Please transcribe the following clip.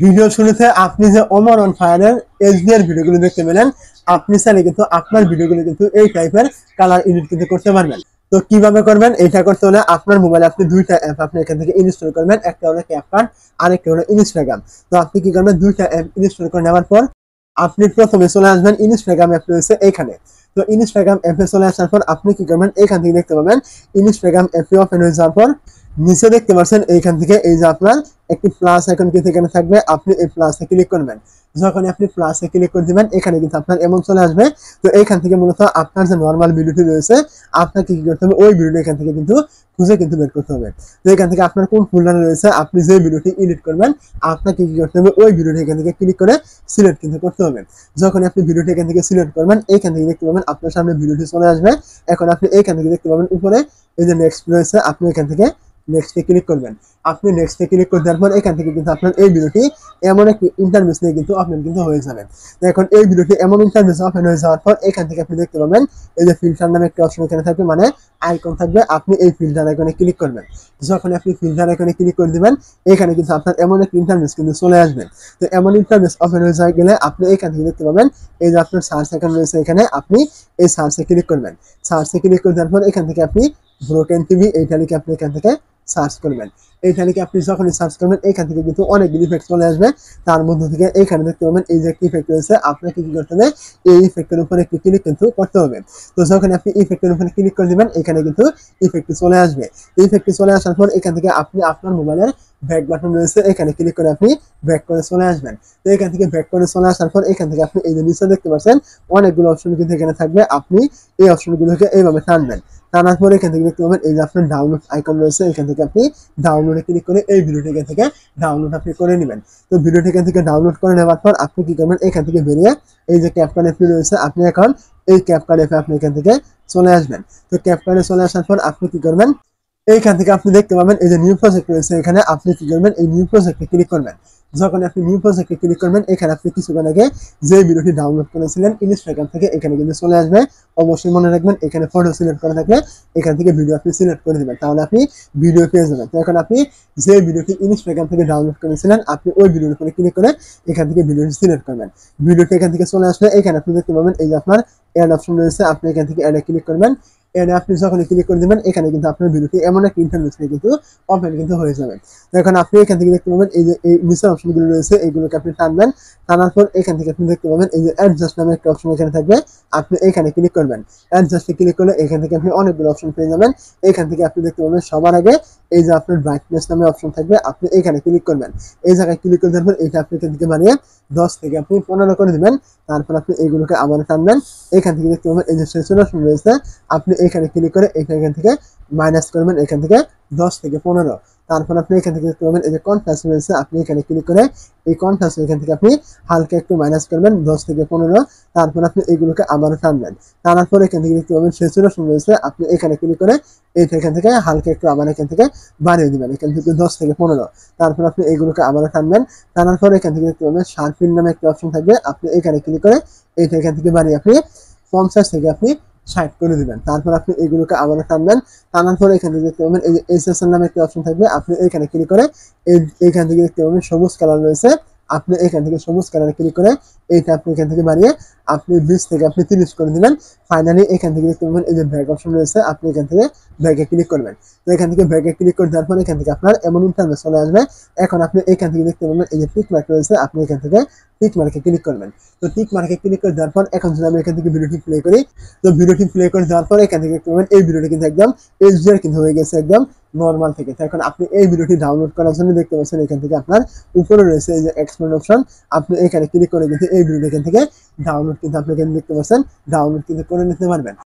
Video শুরুতে আপনি যে ওমর অন ফায়ারের এইচডিআর ভিডিওগুলো দেখতে পেলেন, আপনি চাইলে কিন্তু আপনার ভিডিওগুলো কিন্তু এই টাইপের কালার এডিট কিন্তু করতে পারবেন। তো কিভাবে করবেন? এটা করতে হলে আপনার মোবাইলে আপনি দুইটা অ্যাপ আপনি এখান থেকে ইনস্টল করবেন। একটা হলো ক্যাপকাট, আরেকটা হলো ইনস্টাগ্রাম। তো আপনি কি করবেন? দুইটা অ্যাপ ইনস্টল করে নেওয়ার পর আপনি প্রথমে চলে আসবেন ইনস্টাগ্রাম অ্যাপ রয়েছে এখানে। তো ইনস্টাগ্রাম অ্যাপে চলে আসার পর আপনি কি করবেন? এখান থেকে দেখতে পাবেন ইনস্টাগ্রাম অ্যাপে ওপেন হয়ে যাওয়ার পর নিচে দেখতে পাচ্ছেন এইখান থেকে এই যে আপনার একটি প্লাস আইকন কিন্তু এখানে থাকবে, আপনি এই প্লাসে ক্লিক করবেন। যখন আপনি প্লাসে ক্লিক করে দিবেন এখানে কিন্তু আপনার এমন চলে আসবে। তো এইখান থেকে মূলত আপনার যে নর্মাল ভিডিওটি রয়েছে আপনাকে কি করতে হবে? ওই ভিডিওটি এখান থেকে কিন্তু খুঁজে কিন্তু বের করতে হবে। তো এখান থেকে আপনার কোন ফোল্ডারে রয়েছে আপনি যে ভিডিওটি এডিট করবেন আপনাকে কি করতে হবে? ওই ভিডিওটি এখান থেকে ক্লিক করে সিলেক্ট কিন্তু করতে হবে। যখন আপনি ভিডিওটি এখান থেকে সিলেক্ট করবেন এইখান থেকে দেখতে পাবেন আপনার সামনে ভিডিওটি চলে আসবে। এখন আপনি এইখান থেকে দেখতে পাবেন উপরে এই যে নেক্সট রয়েছে, আপনি এখান থেকে নেক্সটে ক্লিক করবেন। আপনি নেক্সটে ক্লিক করে দেওয়ার পর এখান থেকে কিন্তু আপনার এই ভিডিওটি এমন একটি ইন্টারফেস নিয়ে কিন্তু ওপেন কিন্তু হয়ে যাবে। তো এখন এই ভিডিওটি এমন ইন্টারফেস ওপেন হয়ে যাওয়ার পর এখান থেকে আপনি দেখতে পাবেন এই যে ফিল্টার নামে একটা অপশন এখানে থাকবে, মানে আইকন থাকবে। আপনি এই ফিল্টার আইকনে ক্লিক করবেন। যখন আপনি ফিল্টার আইকনে ক্লিক করে দিবেন এখানে কিন্তু আপনার এমন একটি ইন্টারফেস কিন্তু চলে আসবে। তো এমন ইন্টারফেস ওপেন হয়ে যায় গেলে আপনি এখান থেকে দেখতে পাবেন এই যে আপনার সার্চ আইকন রয়েছে এখানে, আপনি এই সার্চে ক্লিক করবেন। সার্চে ক্লিক করে দেওয়ার পর এখান থেকে আপনি ব্রোকেন টিভি এইটা লিখে আপনি এখান থেকে সার্চ করবেন। এইটা লিখে আপনি যখনই সার্চ করবেন এখান থেকে কিন্তু অনেকগুলি ইফেক্ট চলে আসবে। তার মধ্যে থেকে এইখানে দেখতে পাবেন এই যে একটি ইফেক্ট রয়েছে, আপনাকে কি করতে হবে? এই ইফেক্টের উপরে একটি ক্লিক কিন্তু করতে হবে। তো যখন আপনি ইফেক্টের উপরে ক্লিক করে দিবেন এখানে কিন্তু ইফেক্টটি চলে আসবে। ইফেক্টটি চলে আসার পর এখান থেকে আপনি আপনার মোবাইলের ব্যাক বাটন রয়েছে এখানে ক্লিক করে আপনি ব্যাক করে চলে আসবেন। তো এখান থেকে ব্যাক করে চলে আসার পর এখান থেকে আপনি এই যে নিচে দেখতে পাচ্ছেন অনেকগুলো অপশন কিন্তু এখানে থাকবে, আপনি এই অপশনগুলোকে এইভাবে টানবেন। টানার পরে এখান থেকে দেখতে পাবেন এই যে আপনার ডাউনলোড আইকন রয়েছে, এখান থেকে আপনি ডাউনলোডে ক্লিক করে এই ভিডিওটি এখান থেকে ডাউনলোড আপনি করে নেবেন। তো ভিডিওটি এখান থেকে ডাউনলোড করে নেওয়ার পর আপনি কি করবেন? এখান থেকে বেরিয়ে এই যে ক্যাপকাট অ্যাপটি রয়েছে আপনি এখন এই ক্যাপকাট অ্যাপে আপনি এখান থেকে চলে আসবেন। তো ক্যাপকাটে চলে আসার পর আপনি কি করবেন? এইখান থেকে আপনি দেখতে পাবেন এই যে নিউ প্রজেক্ট রয়েছে এখানে, আপনি কি করবেন? এই নিউ প্রজেক্টে ক্লিক করবেন। যখন আপনি নিউ প্রজেক্টে ক্লিক করবেন এখানে আপনি কিছুক্ষণ আগে যে ভিডিওটি ডাউনলোড করেছিলেন ইনস্টাগ্রাম থেকে এখানে কিন্তু চলে আসবে। অবশ্যই মনে রাখবেন এখানে ফটো সিলেক্ট করা থাকলে এখান থেকে ভিডিও আপনি সিলেক্ট করে দেবেন, তাহলে আপনি ভিডিও পেয়ে যাবেন। তো এখন আপনি যে ভিডিওটি ইনস্টাগ্রাম থেকে ডাউনলোড করেছিলেন আপনি ওই ভিডিওর উপরে ক্লিক করে এখান থেকে ভিডিওটি সিলেক্ট করবেন। ভিডিওটি এখান থেকে চলে আসবে। এখানে আপনি দেখতে পাবেন এই যে আপনার অ্যাড অপশন রয়েছে, আপনি এখান থেকে অ্যাডে ক্লিক করবেন। এখানে আপনি যখন ক্লিক করে দেবেন এখানে কিন্তু আপনার ভিডিওটি এমন একটা ইন্টারফেস নিয়ে কিন্তু ওপেন কিন্তু হয়ে যাবে। তো এখন আপনি এখান থেকে দেখতে পাবেন এই যে এই নিচের অপশনগুলো রয়েছে এইগুলোকে আপনি টানবেন। টানার পর এখান থেকে আপনি দেখতে পাবেন এই যে অ্যাডজাস্ট নামে একটা অপশন এখানে থাকবে, আপনি এখানে ক্লিক করবেন। অ্যাডজাস্টে ক্লিক করলে এখান থেকে আপনি অনেকগুলো অপশন পেয়ে যাবেন। এখান থেকে আপনি দেখতে পাবেন সবার আগে এই যে আপনার ব্রাইটনেস নামে অপশন থাকবে, আপনি এখানে ক্লিক করবেন। এই জায়গায় ক্লিক করে দেওয়ার পর এটা আপনি এখান থেকে বানিয়ে 10 থেকে আপনি 15 করে দিবেন। তারপর আপনি এইগুলোকে আবার টানবেন। এখান থেকে দেখতে পাবেন এই যে সেচুরেশন রয়েছে, আপনি এখানে ক্লিক করে এখান থেকে মাইনাস করবেন এখান থেকে 10 থেকে 15। তারপর আপনি এখান থেকে দেখতে পাবেন এই যে কন্ট্রাস্ট রয়েছে, আপনি এখানে ক্লিক করে এই কন্ট্রাস্ট এখান থেকে আপনি হালকা একটু মাইনাস করবেন 10 থেকে 15। তারপর আপনি এইগুলোকে আবারও টানবেন। টানার পর এখান থেকে দেখতে পাবেন সেচুরেশন রয়েছে, আপনি এখানে ক্লিক করে এখান থেকে হালকা একটু আবার এখান থেকে বাড়িয়ে দিবেন এখান থেকে 10 থেকে 15। তারপর আপনি এইগুলোকে আবারও টানবেন। টানার পর এখান থেকে দেখতে পাবেন শার্পিন নামে একটা অপশন থাকবে, আপনি এখানে ক্লিক করে এখান থেকে বাড়িয়ে আপনি 50 থেকে আপনি 60 করে দিবেন। তারপর আপনি এগুলোকে আবারও টানবেন। টানার পরে এখান থেকে দেখতে পাবেন এই যে এসএসএল নামে একটা অপশন থাকবে, আপনি এখানে ক্লিক করে এইখান থেকে দেখতে পাবেন সবুজ কালার রয়েছে, আপনি এখান থেকে সবুজ কালারে ক্লিক করে এইটা আপনি এখান থেকে বাড়িয়ে আপনি 20 থেকে আপনি 30 করে দিবেন। ফাইনালি এখান থেকে দেখতে পাবেন এই যে ব্যাক অপশন রয়েছে, আপনি এখান থেকে ব্যাকে ক্লিক করবেন। তো এখান থেকে ব্যাকে ক্লিক করে দেওয়ার পর এখান থেকে আপনার এমন ইন্টারফেস চলে আসবে। এখন আপনি এখান থেকে দেখতে পাবেন এই যে টিক মার্ক রয়েছে, আপনি এখান থেকে টিক মার্কে ক্লিক করবেন। তো টিক মার্কে ক্লিক করে দেওয়ার পর এখন যদি আমি এখান থেকে ভিডিওটি প্লে করি, তো ভিডিওটি প্লে করে দেওয়ার পর এখান থেকে দেখতে পাবেন এই ভিডিওটি কিন্তু একদম এইচডিআর কিন্তু হয়ে গেছে একদম নর্মাল থেকে। তো এখন আপনি এই ভিডিওটি ডাউনলোড করার জন্য দেখতে পাচ্ছেন এখান থেকে আপনার উপরে রয়েছে এই যে এক্সপোর্ট অপশন, আপনি এখানে ক্লিক করে কিন্তু এই ভিডিওটি এখান থেকে ডাউনলোড কিন্তু আপনি এখানে দেখতে পাচ্ছেন ডাউনলোড কিন্তু করে নিতে পারবেন।